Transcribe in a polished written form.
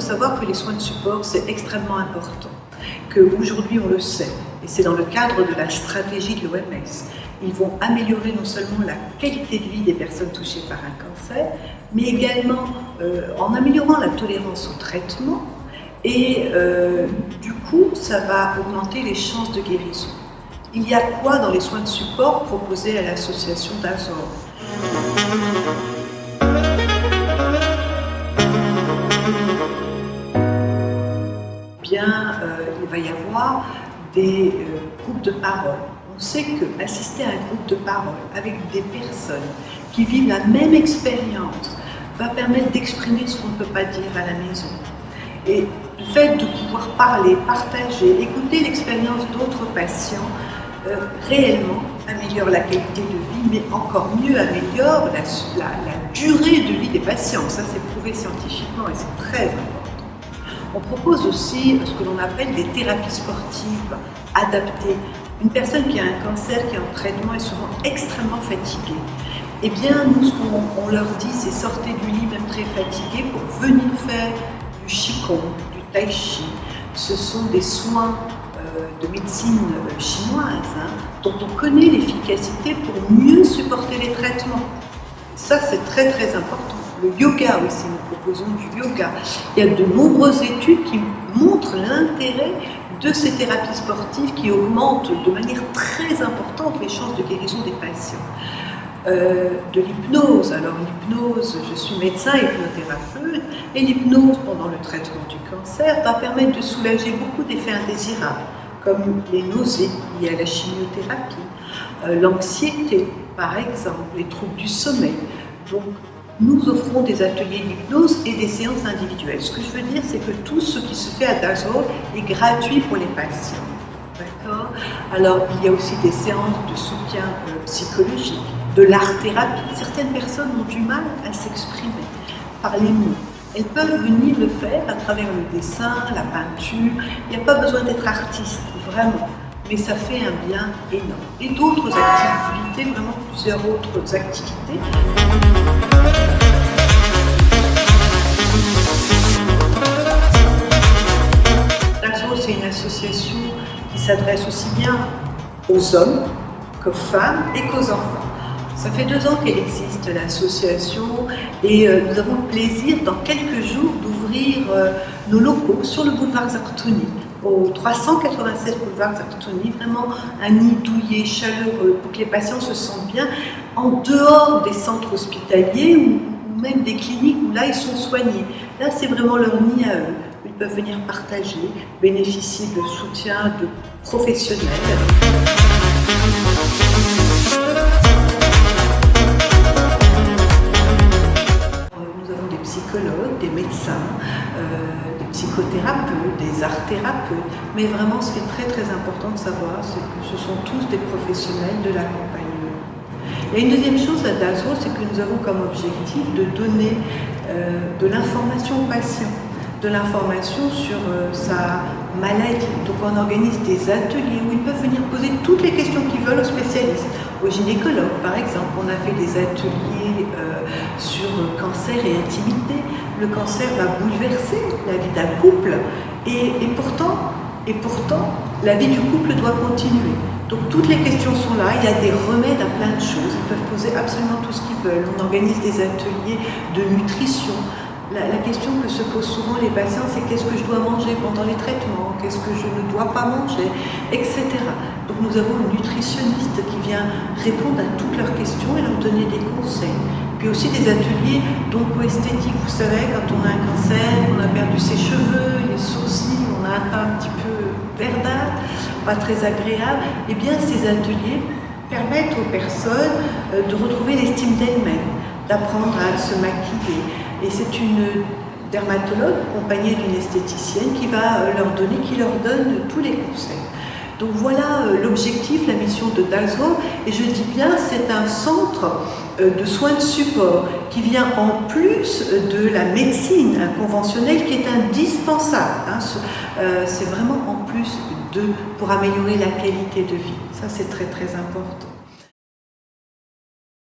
savoir que les soins de support, c'est extrêmement important. Qu'aujourd'hui, on le sait, et c'est dans le cadre de la stratégie de l'OMS, ils vont améliorer non seulement la qualité de vie des personnes touchées par un cancer, mais également en améliorant la tolérance au traitement. Et du coup, ça va augmenter les chances de guérison. Il y a quoi dans les soins de support proposés à l'association d'Azor? Bien, il va y avoir des groupes de parole. On sait qu'assister à un groupe de parole avec des personnes qui vivent la même expérience va permettre d'exprimer ce qu'on ne peut pas dire à la maison. Et le fait de pouvoir parler, partager, écouter l'expérience d'autres patients, réellement améliore la qualité de vie, mais encore mieux améliore la durée de vie des patients. Ça, c'est prouvé scientifiquement et c'est très important. On propose aussi ce que l'on appelle des thérapies sportives adaptées. Une personne qui a un cancer, qui est en traitement, est souvent extrêmement fatiguée. Eh bien, nous, ce qu'on leur dit, c'est sortez du lit même très fatigué pour venir faire du Qigong, du Tai Chi. Ce sont des soins de médecine chinoise dont on connaît l'efficacité pour mieux supporter les traitements. Ça, c'est très très important. Le yoga aussi, nous proposons du yoga. Il y a de nombreuses études qui montrent l'intérêt de ces thérapies sportives qui augmentent de manière très importante les chances de guérison des patients. De l'hypnose. Alors l'hypnose, je suis médecin hypnothérapeute, et l'hypnose pendant le traitement du cancer va permettre de soulager beaucoup d'effets indésirables, comme les nausées liées à la chimiothérapie, l'anxiété par exemple, les troubles du sommeil. Donc nous offrons des ateliers d'hypnose et des séances individuelles. Ce que je veux dire, c'est que tout ce qui se fait à Dazor est gratuit pour les patients. D'accord ? Alors, il y a aussi des séances de soutien psychologique, de l'art-thérapie. Certaines personnes ont du mal à s'exprimer par les mots. Elles peuvent venir le faire à travers le dessin, la peinture. Il n'y a pas besoin d'être artiste, vraiment. Mais ça fait un bien énorme. Et d'autres activités, vraiment plusieurs autres activités. Dazor, c'est une association qui s'adresse aussi bien aux hommes qu'aux femmes et qu'aux enfants. Ça fait 2 ans qu'elle existe, l'association, et nous avons le plaisir, dans quelques jours, d'ouvrir nos locaux sur le boulevard Zartouni, au 396 boulevard Zartouni, vraiment un nid douillet, chaleureux, pour que les patients se sentent bien, en dehors des centres hospitaliers ou même des cliniques où là ils sont soignés. Là, c'est vraiment leur nid à eux. Ils peuvent venir partager, bénéficier de soutien de professionnels. Psychologues, des médecins, des psychothérapeutes, des art-thérapeutes. Mais vraiment, ce qui est très très important de savoir, c'est que ce sont tous des professionnels de l'accompagnement. Et une deuxième chose à Dazor, c'est que nous avons comme objectif de donner de l'information au patient, de l'information sur sa maladie. Donc on organise des ateliers où ils peuvent venir poser toutes les questions qu'ils veulent aux spécialistes. Aux gynécologues, par exemple, on a fait des ateliers sur cancer et intimité. Le cancer va bouleverser la vie d'un couple et pourtant, la vie du couple doit continuer. Donc toutes les questions sont là, il y a des remèdes à plein de choses, ils peuvent poser absolument tout ce qu'ils veulent. On organise des ateliers de nutrition. La question que se posent souvent les patients, c'est qu'est-ce que je dois manger pendant les traitements, qu'est-ce que je ne dois pas manger, etc. Donc nous avons une nutritionniste qui vient répondre à toutes leurs questions et leur donner des conseils. Puis aussi des ateliers d'onco-esthétique. Vous savez, quand on a un cancer, on a perdu ses cheveux, les sourcils, on a un teint un petit peu verdâtre, pas très agréable, et bien ces ateliers permettent aux personnes de retrouver l'estime d'elles-mêmes, d'apprendre à se maquiller. Et c'est une dermatologue accompagnée d'une esthéticienne qui leur donne tous les conseils. Donc voilà l'objectif, la mission de Dazor, et je dis bien c'est un centre de soins de support qui vient en plus de la médecine conventionnelle qui est indispensable. C'est vraiment en plus pour améliorer la qualité de vie. Ça c'est très très important.